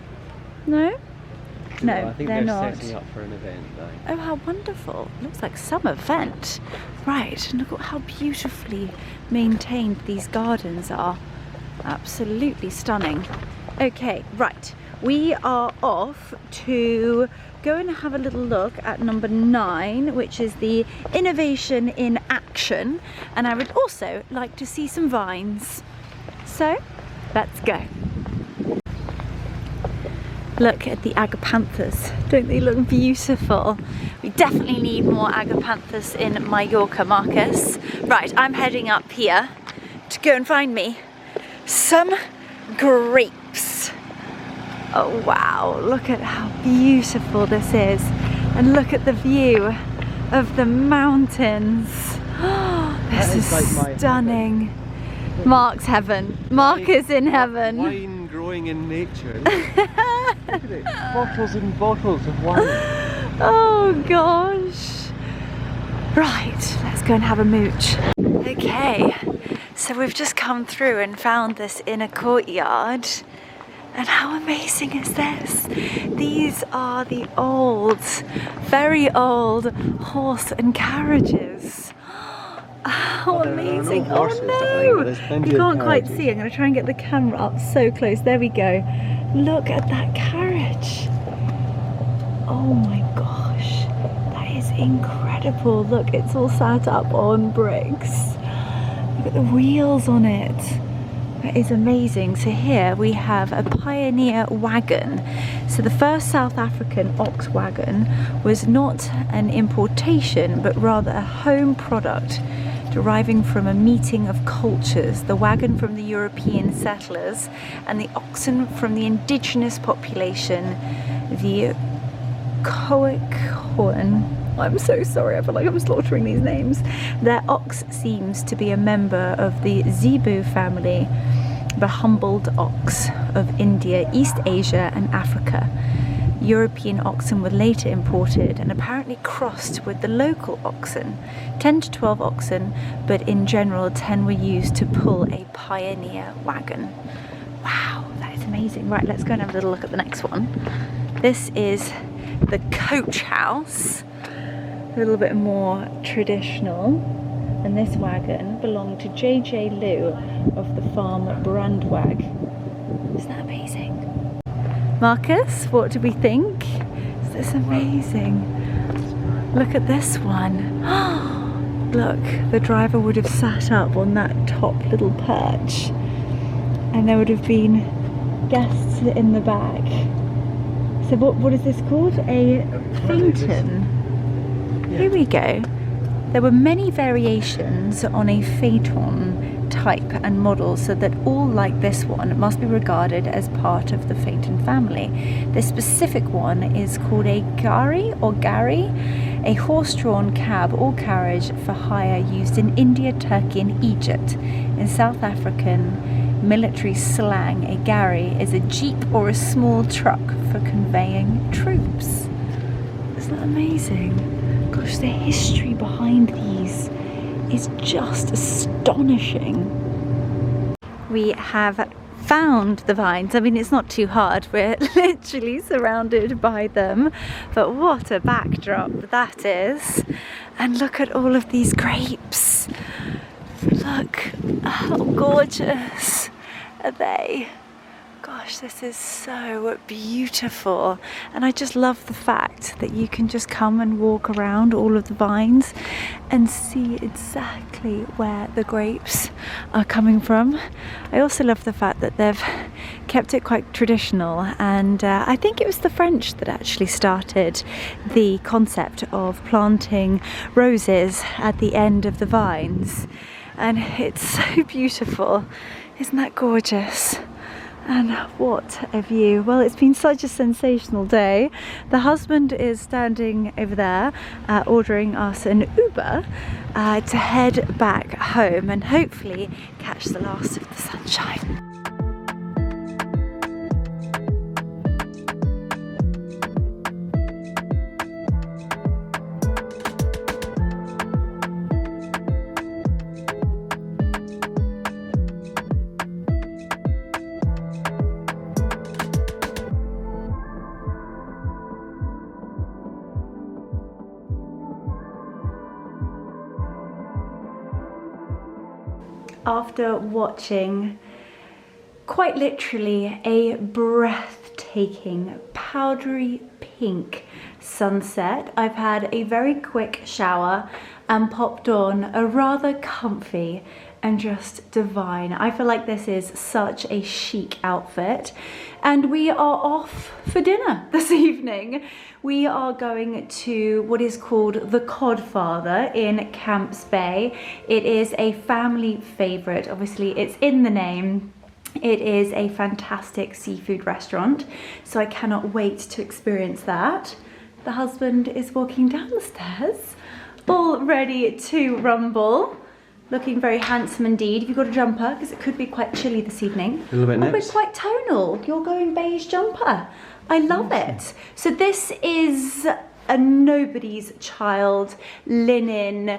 No? No, I think they're they're not. setting up for an event though. Oh, how wonderful. Looks like some event. Right, and look at how beautifully maintained these gardens are. Absolutely stunning. Okay, right. We are off to go and have a little look at number 9, which is the Innovation in Action. And I would also like to see some vines. So, let's go. Look at the agapanthus. Don't they look beautiful? We definitely need more agapanthus in Mallorca, Marcus. Right, I'm heading up here to go and find me some grapes. Oh wow, look at how beautiful this is. And look at the view of the mountains. This is like my stunning. Mark's heaven. Mark is in heaven. Wine growing in nature. Look at it. Bottles and bottles of wine. Oh gosh. Right, let's go and have a mooch. Okay, so we've just come through and found this inner courtyard. And how amazing is this? These are the old, very old horse and carriages. How amazing. no horses, Oh I think, but there's no! plenty You of can't quite carriages. see. I'm going to try and get the camera up so close. There we go. Look at that carriage. Oh my gosh. That is incredible. Look, it's all sat up on bricks. Look at the wheels on it. That is amazing. So here we have a pioneer wagon. So the first South African ox wagon was not an importation, but rather a home product deriving from a meeting of cultures, the wagon from the European settlers and the oxen from the indigenous population, the Khoikhoi. I'm so sorry, I feel like I'm slaughtering these names. Their ox seems to be a member of the Zebu family, the humbled ox of India, East Asia and Africa. European oxen were later imported and apparently crossed with the local oxen. 10 to 12 oxen, but in general 10 were used to pull a pioneer wagon. Wow, that is amazing. Right, let's go and have a little look at the next one. This is the coach house, a little bit more traditional. And this wagon belonged to J.J. Liu of the farm Brandwag. Isn't that amazing? Marcus, what do we think? Is this amazing? Look at this one. Look, the driver would have sat up on that top little perch and there would have been guests in the back. So what is this called? A phaeton. Here we go. There were many variations on a phaeton type and model, so that all like this one must be regarded as part of the phaeton family. This specific one is called a gari or gari, a horse-drawn cab or carriage for hire used in India, Turkey and Egypt. In South African military slang, a gari is a jeep or a small truck for conveying troops. Isn't that amazing? Gosh, the history behind these is just astonishing. We have found the vines. I mean, it's not too hard. We're literally surrounded by them. But what a backdrop that is. And look at all of these grapes. Look how gorgeous are they. Gosh, this is so beautiful. And I just love the fact that you can just come and walk around all of the vines and see exactly where the grapes are coming from. I also love the fact that they've kept it quite traditional, and I think it was the French that actually started the concept of planting roses at the end of the vines. And it's so beautiful. Isn't that gorgeous? And what a view. Well, it's been such a sensational day. The husband is standing over there ordering us an Uber to head back home and hopefully catch the last of the sunshine. After watching quite literally a breathtaking powdery pink sunset, I've had a very quick shower and popped on a rather comfy and just divine. I feel like this is such a chic outfit, and we are off for dinner this evening. We are going to what is called the Codfather in Camps Bay. It is a family favorite. Obviously, it's in the name. It is a fantastic seafood restaurant, so I cannot wait to experience that. The husband is walking down the stairs, all ready to rumble. Looking very handsome indeed. Have you got a jumper? Because it could be quite chilly this evening. A little bit Oh, nips. it's quite tonal. You're going beige jumper. I love it. So this is a Nobody's Child linen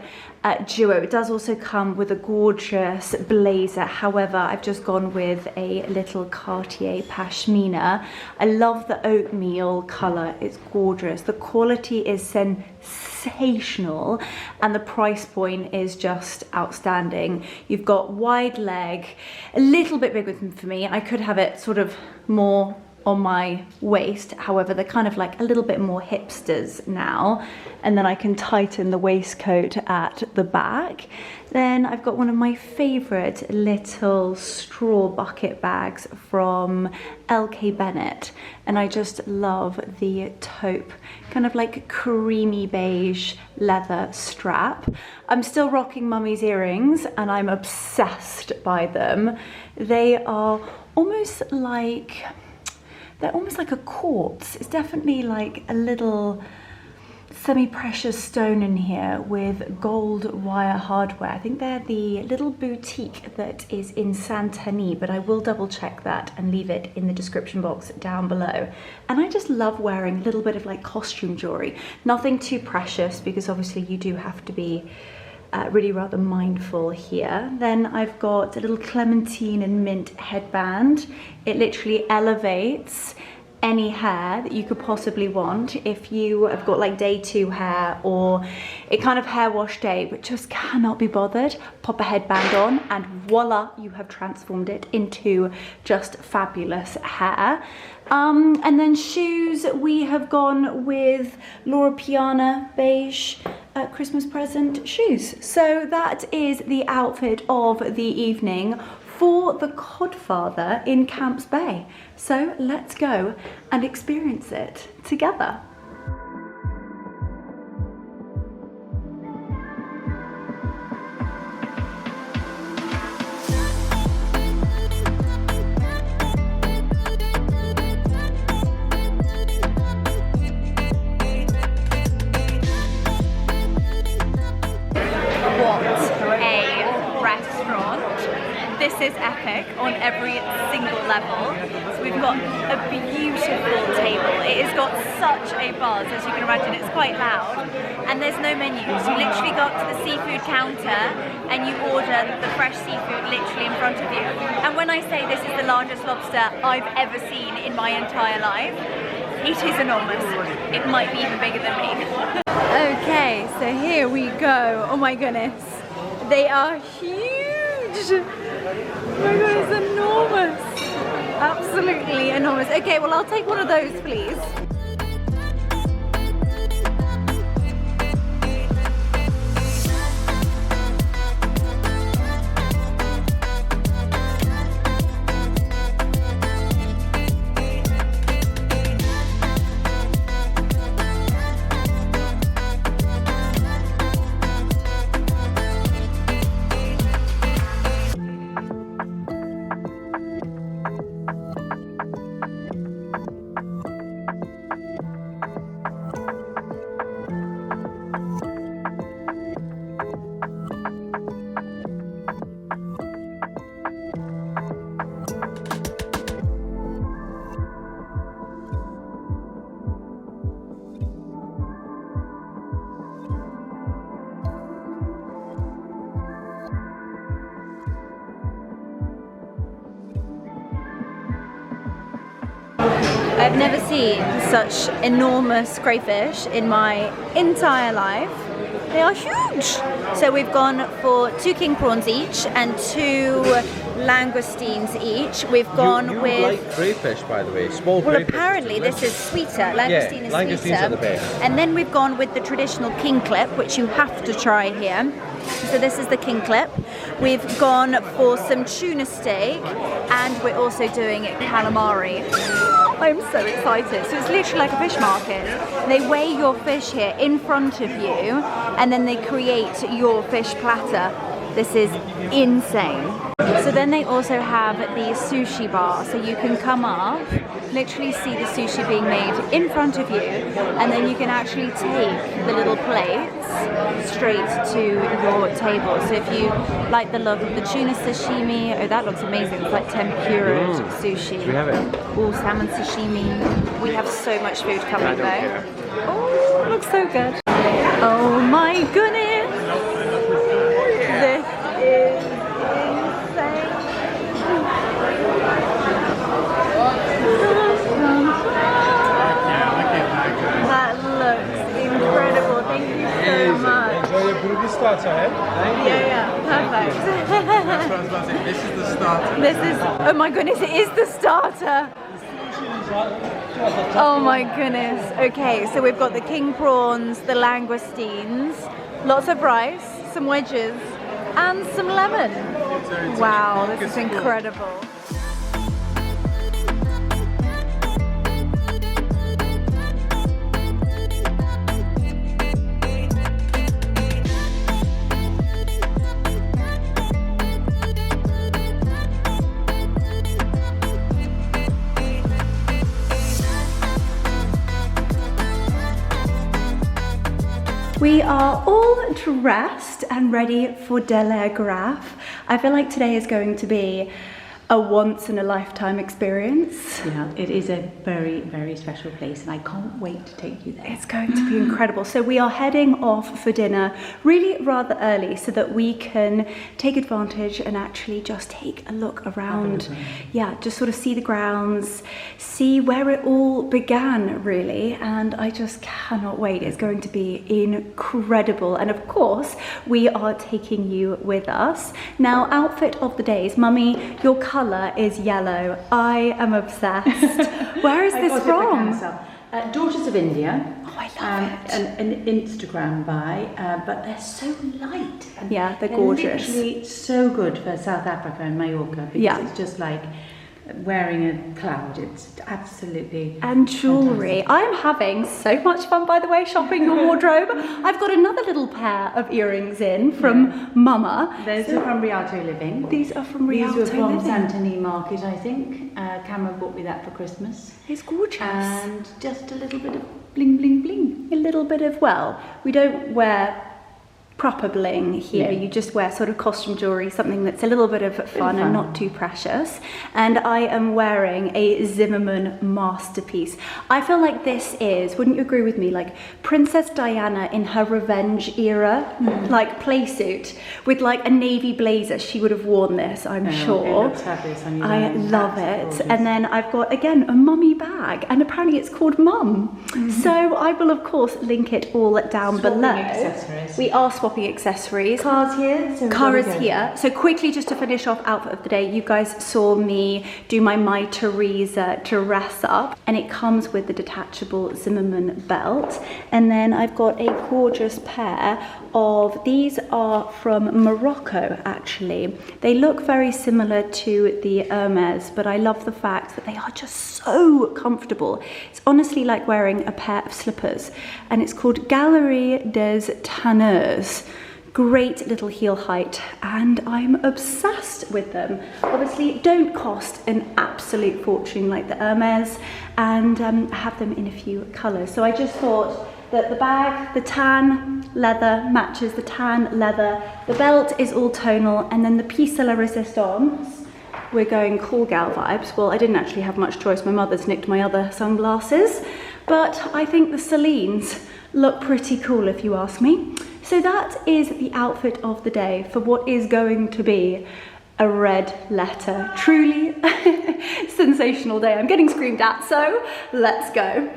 duo. It does also come with a gorgeous blazer. However, I've just gone with a little Cartier pashmina. I love the oatmeal colour. It's gorgeous. The quality is sensational and the price point is just outstanding. You've got wide leg, a little bit big for me. I could have it sort of more on my waist. However, they're kind of like a little bit more hipsters now. And then I can tighten the waistcoat at the back. Then I've got one of my favorite little straw bucket bags from LK Bennett. And I just love the taupe, kind of like creamy beige leather strap. I'm still rocking mummy's earrings and I'm obsessed by them. They are almost like, they're almost like a quartz. It's definitely like a little semi-precious stone in here with gold wire hardware. I think they're the little boutique that is in Saint-Denis, but I will double check that and leave it in the description box down below. And I just love wearing a little bit of like costume jewelry. Nothing too precious, because obviously you do have to be really rather mindful here. Then I've got a little clementine and mint headband. It literally elevates any hair that you could possibly want. If you have got like day 2 hair or a kind of hair wash day but just cannot be bothered, pop a headband on and voila, you have transformed it into just fabulous hair. And then shoes, we have gone with Laura Piana beige Christmas present shoes. So that is the outfit of the evening for the Codfather in Camps Bay. So let's go and experience it together. This is epic on every single level. So we've got a beautiful table. It has got such a buzz, as you can imagine. It's quite loud, and there's no menus. You literally go up to the seafood counter and you order the fresh seafood literally in front of you. And when I say this is the largest lobster I've ever seen in my entire life, it is enormous. It might be even bigger than me. Okay, so here we go. Oh my goodness, they are huge. Oh my god, it's enormous. Absolutely enormous. Okay, well, I'll take one of those, please. I've never seen such enormous crayfish in my entire life. They are huge. So we've gone for 2 king prawns each and 2 langoustines each. We've gone you with... like crayfish, by the way. Small Well, crayfish. apparently this is sweeter. Langoustine is langoustines sweeter. are the best. And then we've gone with the traditional king clip, which you have to try here. So this is the king clip. We've gone for some tuna steak, and we're also doing calamari. I'm so excited. So it's literally like a fish market. They weigh your fish here in front of you, and then they create your fish platter. This is insane. So then they also have the sushi bar, so you can come up, literally see the sushi being made in front of you, and then you can actually take the little plates straight to your table. So if you like the look of the tuna sashimi, oh, that looks amazing. It's like tempura sushi. We have it. Oh, salmon sashimi. We have so much food coming though. Oh, it looks so good. Oh my goodness. This is insane. That looks incredible. Thank you so much. Enjoy your burger starter, eh? Yeah, Perfect. This is the starter. This is, oh my goodness, it is the starter. Oh my goodness. Okay, so we've got the king prawns, the langoustines, lots of rice, some wedges, and some lemon. Wow, this is incredible. We are all dressed and ready for Delagraph. I feel like today is going to be a once-in-a-lifetime experience. Yeah, it is a very, very special place, and I can't wait to take you there. It's going to be incredible. So we are heading off for dinner really rather early so that we can take advantage and actually just take a look around. Yeah, just sort of see the grounds, see where it all began really, and I just cannot wait. It's going to be incredible. And of course, we are taking you with us. Now, outfit of the day is Mummy, your colour is yellow. I am obsessed. Where is this from? Daughters of India. Oh, I an Instagram buy, but they're so light. And Yeah, they're gorgeous. Literally so good for South Africa and Mallorca because Yeah. it's just like wearing a cloud. It's absolutely And jewellery. I'm having so much fun, by the way, shopping your wardrobe. I've got another little pair of earrings in from Mama. Those are from Rialto Living. These are from Rialto These were from Living. Santini Market, I think. Cameron bought me that for Christmas. It's gorgeous. And just a little bit of bling, bling, bling. A little bit of, well, we don't wear proper bling here. Yeah. You just wear sort of costume jewellery, something that's a little bit of fun and not too precious. And I am wearing a Zimmermann masterpiece. I feel like this is, wouldn't you agree with me, like Princess Diana in her revenge era, like play suit with like a navy blazer. She would have worn this, I'm sure. It looks fabulous on you. I love it. And then I've got, again, a mummy bag, and apparently it's called Mum. So I will, of course, link it all down below. accessories. We are swapping accessories. Car's here. So Car there is we go. here. So quickly, just to finish off outfit of the day, you guys saw me do my Teresa dress up, and it comes with the detachable Zimmermann belt. And then I've got a gorgeous pair of, these are from Morocco actually. They look very similar to the Hermes, but I love the fact that they are just so comfortable. It's honestly like wearing a pair of slippers, and it's called Galerie des Tanneurs. Great little heel height, and I'm obsessed with them. Obviously don't cost an absolute fortune like the Hermes, and have them in a few colours. So I just thought that the bag, the tan leather matches the tan leather, the belt is all tonal, and then the piece de la resistance, we're going cool gal vibes. Well, I didn't actually have much choice. My mother's nicked my other sunglasses, but I think the Celines look pretty cool if you ask me. So that is the outfit of the day for what is going to be a red letter. Truly sensational day. I'm getting screamed at, so let's go.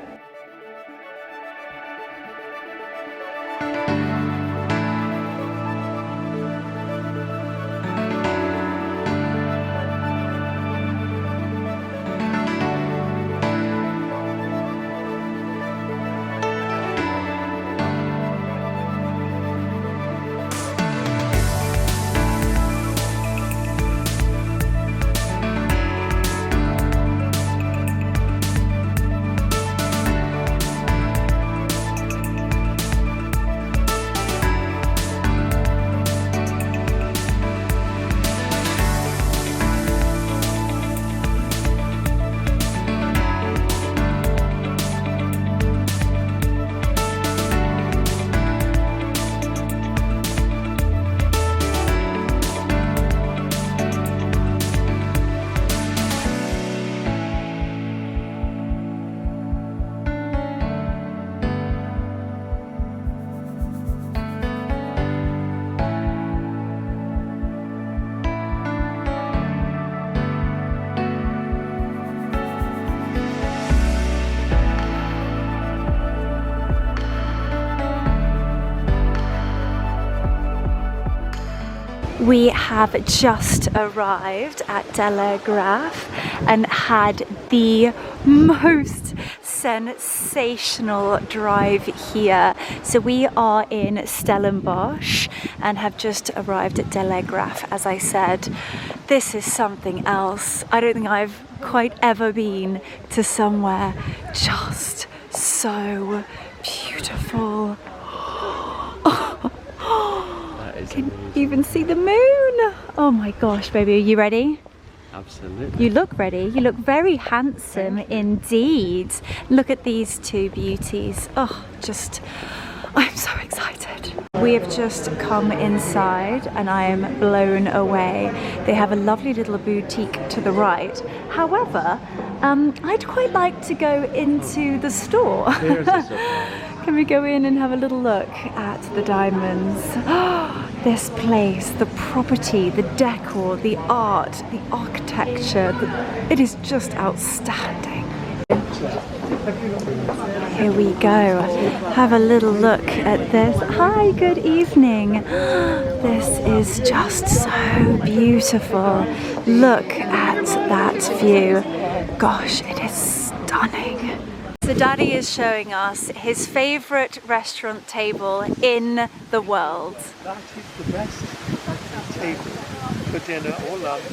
We have just arrived at Telegraph and had the most sensational drive here. So we are in Stellenbosch and have just arrived at Telegraph. As I said, this is something else. I don't think I've quite ever been to somewhere just so beautiful. Can even see the moon. Oh my gosh, baby, are you ready? Absolutely. You look ready. You look very handsome indeed. Look at these two beauties. Oh, I'm so excited. We have just come inside and I am blown away. They have a lovely little boutique to the right. However, I'd quite like to go into the store. Here's a surprise. Can we go in and have a little look at the diamonds? This place, the property, the decor, the art, the architecture, it is just outstanding. Here we go. Have a little look at this. Hi, good evening. This is just so beautiful. Look at that view. Gosh, it is stunning. This So Daddy is showing us his favourite restaurant table in the world. That is the best table for dinner or lunch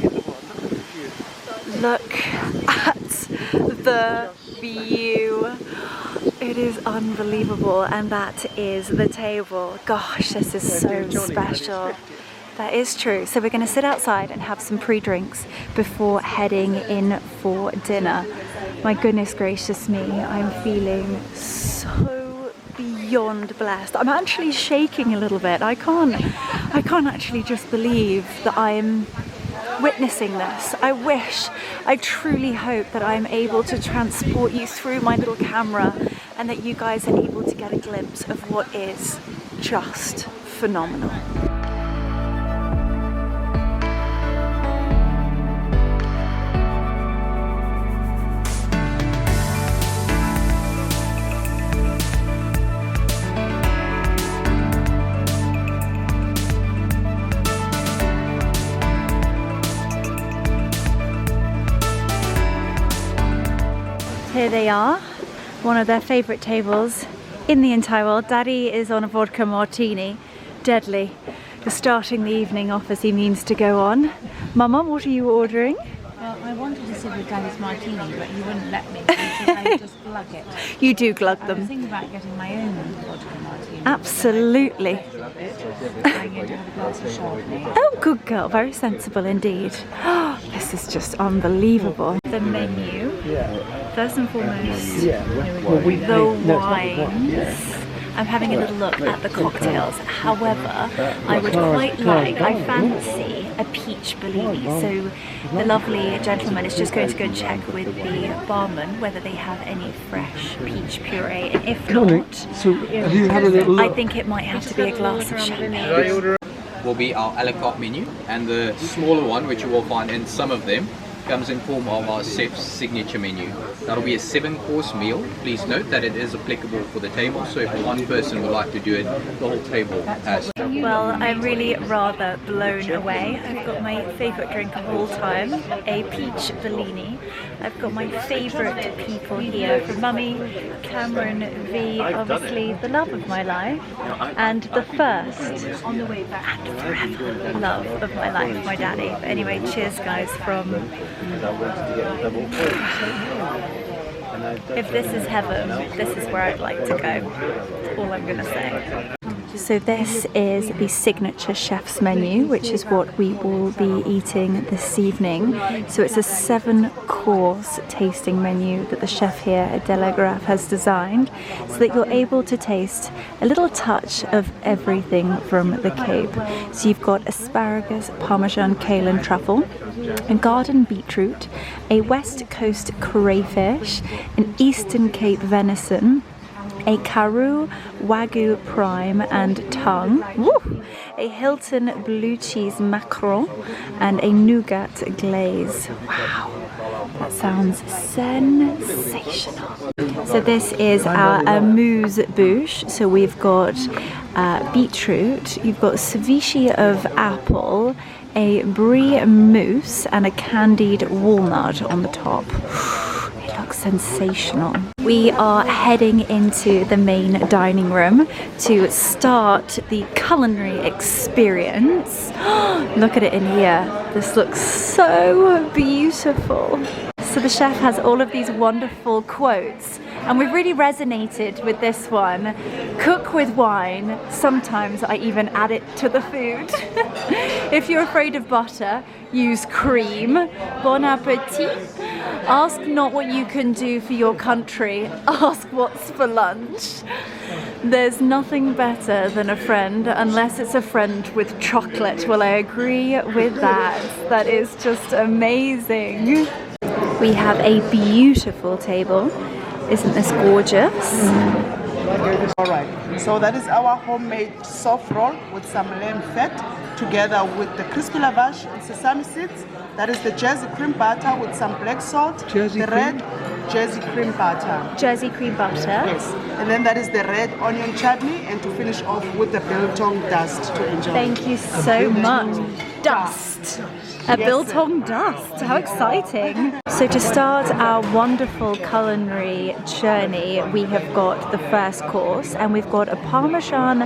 in the world. Look at the view. It is unbelievable, and that is the table. Gosh, this is so special. That is true. So we're going to sit outside and have some pre-drinks before heading in for dinner. My goodness gracious me, I'm feeling so beyond blessed. I'm actually shaking a little bit. I can't actually just believe that I'm witnessing this. I truly hope that I'm able to transport you through my little camera and that you guys are able to get a glimpse of what is just phenomenal. Here they are, one of their favourite tables in the entire world. Daddy is on a vodka martini, deadly. Just starting the evening off as he means to go on. Mama, what are you ordering? Well, I wanted to sit with Daddy's martini, but you wouldn't let me because I just glug it. You do glug I them. was thinking about getting my own vodka martini. Absolutely. I'm going to have a glass of Chardonnay. Oh, good girl, very sensible indeed. This is just unbelievable. The menu, first and foremost, the wines. I'm having a little look at the cocktails. However, I would quite like, I fancy a peach Bellini. So the lovely gentleman is just going to go and check with the barman whether they have any fresh peach puree. And if not, So have you had a little I look? think it might have to be a glass of champagne. Will be our a la carte menu, and the smaller one, which you will find in some of them, comes in form of our chef's signature menu. That'll be a 7-course meal. Please note that it is applicable for the table, so if one person would like to do it, the whole table has. Well, I'm really rather blown away. I've got my favourite drink of all time, a peach Bellini. I've got my favourite people here, from Mummy, Cameron, V, obviously the love of my life, and the first, on the way back, and forever love of my life, my daddy. But anyway, cheers guys from... If this is heaven, this is where I'd like to go. That's all I'm going to say. So this is the signature chef's menu, which is what we will be eating this evening. So it's a 7-course tasting menu that the chef here at Delagraph has designed, so that you're able to taste a little touch of everything from the Cape. So you've got asparagus, parmesan, kale and truffle, a garden beetroot, a West Coast crayfish, an Eastern Cape venison, a Karoo Wagyu prime and tongue, woo! A Hilton blue cheese mackerel, and a nougat glaze. Wow, that sounds sensational. So this is our amuse-bouche. So we've got beetroot, you've got ceviche of apple, a brie mousse, and a candied walnut on the top. It looks sensational. We are heading into the main dining room to start the culinary experience. Look at it in here. This looks so beautiful. So the chef has all of these wonderful quotes, and we've really resonated with this one. Cook with wine. Sometimes I even add it to the food. If you're afraid of butter, use cream. Bon appetit. Ask not what you can do for your country, ask what's for lunch. There's nothing better than a friend, unless it's a friend with chocolate. Well, I agree with that. That is just amazing. We have a beautiful table. Isn't this gorgeous? All right, so that is our homemade soft roll with some lamb fat, together with the crispy lavash and sesame seeds. That is the Jersey cream butter with some black salt. Jersey cream butter. Jersey cream butter. Yes, and then that is the red onion chutney, and to finish off with the biltong dust to enjoy. Thank you so much. dust. A biltong dust. How exciting. So to start our wonderful culinary journey, we have got the first course, and we've got a Parmesan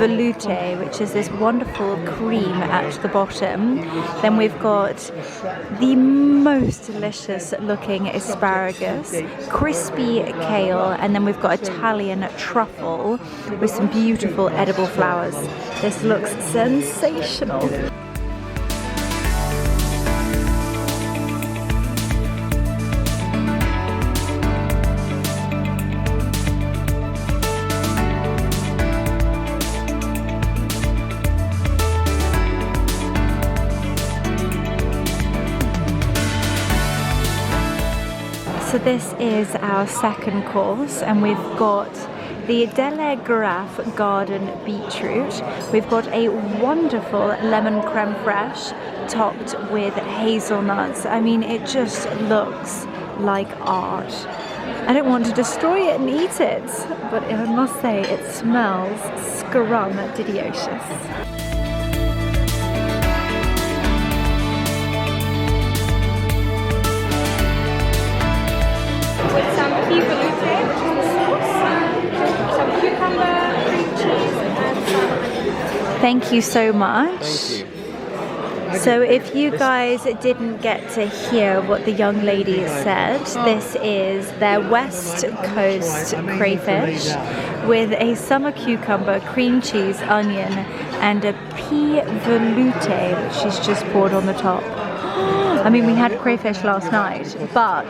veloute, which is this wonderful cream at the bottom. Then we've got the most delicious looking asparagus, crispy kale, and then we've got Italian truffle with some beautiful edible flowers. This looks sensational. So this is our second course, and we've got the Delegraphe garden beetroot. We've got a wonderful lemon creme fraiche topped with hazelnuts. I mean, it just looks like art. I don't want to destroy it and eat it, but I must say it smells scrum-didiocious. With some pea veloute, which is the sauce, some cucumber, cream cheese, and some. Thank you so much. Thank you. So if you guys didn't get to hear what the young lady said, this is their West Coast crayfish with a summer cucumber, cream cheese, onion, and a pea veloute, which she's just poured on the top. I mean, we had crayfish last night, but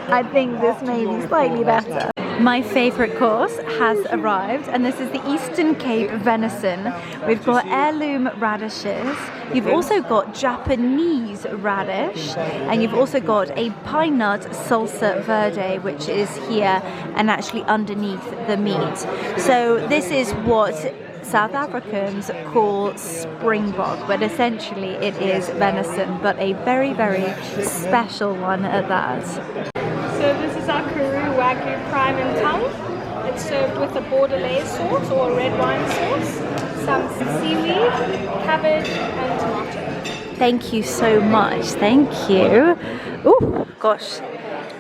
I think this may be slightly better. My favourite course has arrived, and this is the Eastern Cape venison. We've got heirloom radishes, you've also got Japanese radish, and you've also got a pine nut salsa verde, which is here and actually underneath the meat. So this is what South Africans call springbok, but essentially it is venison, but a very, very special one at that. So this is our Karoo Wagyu prime and tongue. It's served with a Bordelais sauce or a red wine sauce, some seaweed, cabbage, and tomato. Thank you so much. Thank you. Oh gosh.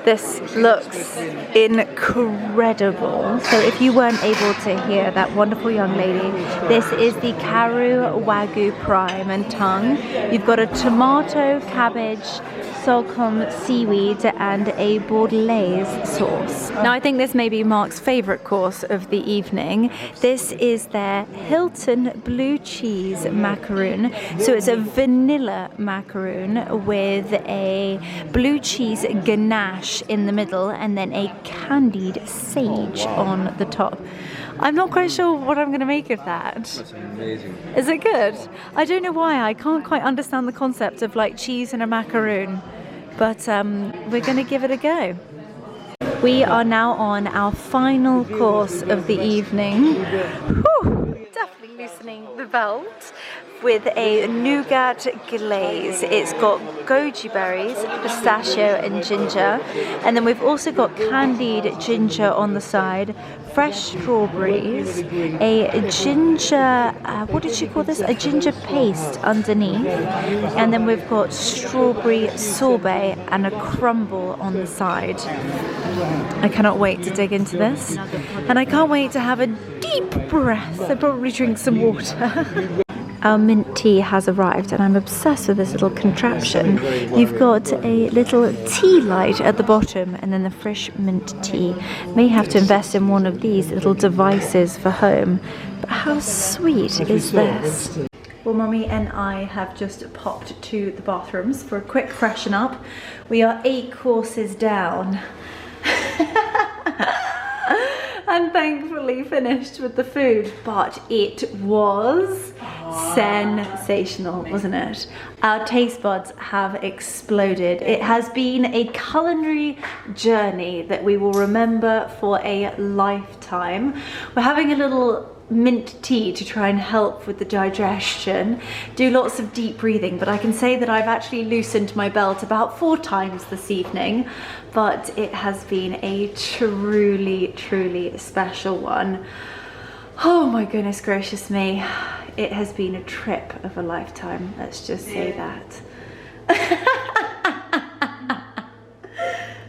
This looks incredible. So if you weren't able to hear that wonderful young lady, this is the Karoo Wagyu prime and tongue. You've got a tomato, cabbage, sorghum, seaweed, and a Bordelais sauce. Now I think this may be Mark's favourite course of the evening. This is their Hilton blue cheese macaroon. So it's a vanilla macaroon with a blue cheese ganache in the middle and then a candied sage on the top. I'm not quite sure what I'm going to make of that. That's amazing. Is it good? I don't know why. I can't quite understand the concept of like cheese and a macaroon, but we're going to give it a go. We are now on our final course of the evening. Whew, definitely loosening the belt. With a nougat glaze. It's got goji berries, pistachio and ginger, and then we've also got candied ginger on the side, fresh strawberries, a ginger, what did she call this? A ginger paste underneath, and then we've got strawberry sorbet and a crumble on the side. I cannot wait to dig into this, and I can't wait to have a deep breath and probably drink some water. Our mint tea has arrived, and I'm obsessed with this little contraption. You've got a little tea light at the bottom and then the fresh mint tea. May have to invest in one of these little devices for home. But how sweet is this? Well, Mummy and I have just popped to the bathrooms for a quick freshen up. We are 8 courses down. And thankfully finished with the food, but it was sensational, wasn't it? Our taste buds have exploded. It has been a culinary journey that we will remember for a lifetime. We're having a little mint tea to try and help with the digestion. Do lots of deep breathing, but I can say that I've actually loosened my belt about 4 times this evening, but it has been a truly, truly special one. Oh my goodness gracious me. it has been a trip of a lifetime, let's just say that.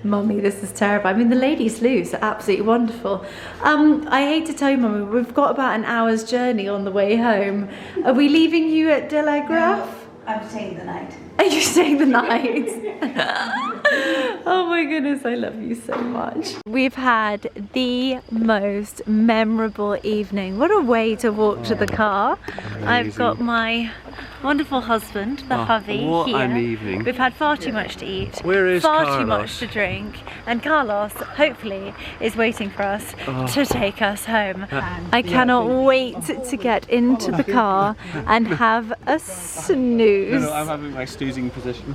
Mummy, this is terrible. I mean, the ladies' loos are absolutely wonderful. I hate to tell you, Mummy, we've got about an hour's journey on the way home. Are we leaving you at De La Graf? No, I'm staying the night. Are you staying the night? Oh my goodness, I love you so much. We've had the most memorable evening. What a way to walk to the car. Amazing. I've got my wonderful husband, the hubby, what here. an evening. We've had far too much to eat, Where is far Carlos? too much to drink, and Carlos, hopefully, is waiting for us to take us home. I cannot wait to get into the car and have a snooze. No, I'm having my snoozing position.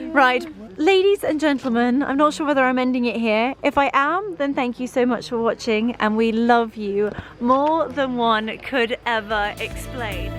Right, ladies and gentlemen, I'm not sure whether I'm ending it here. If I am, then thank you so much for watching, and we love you more than one could ever explain.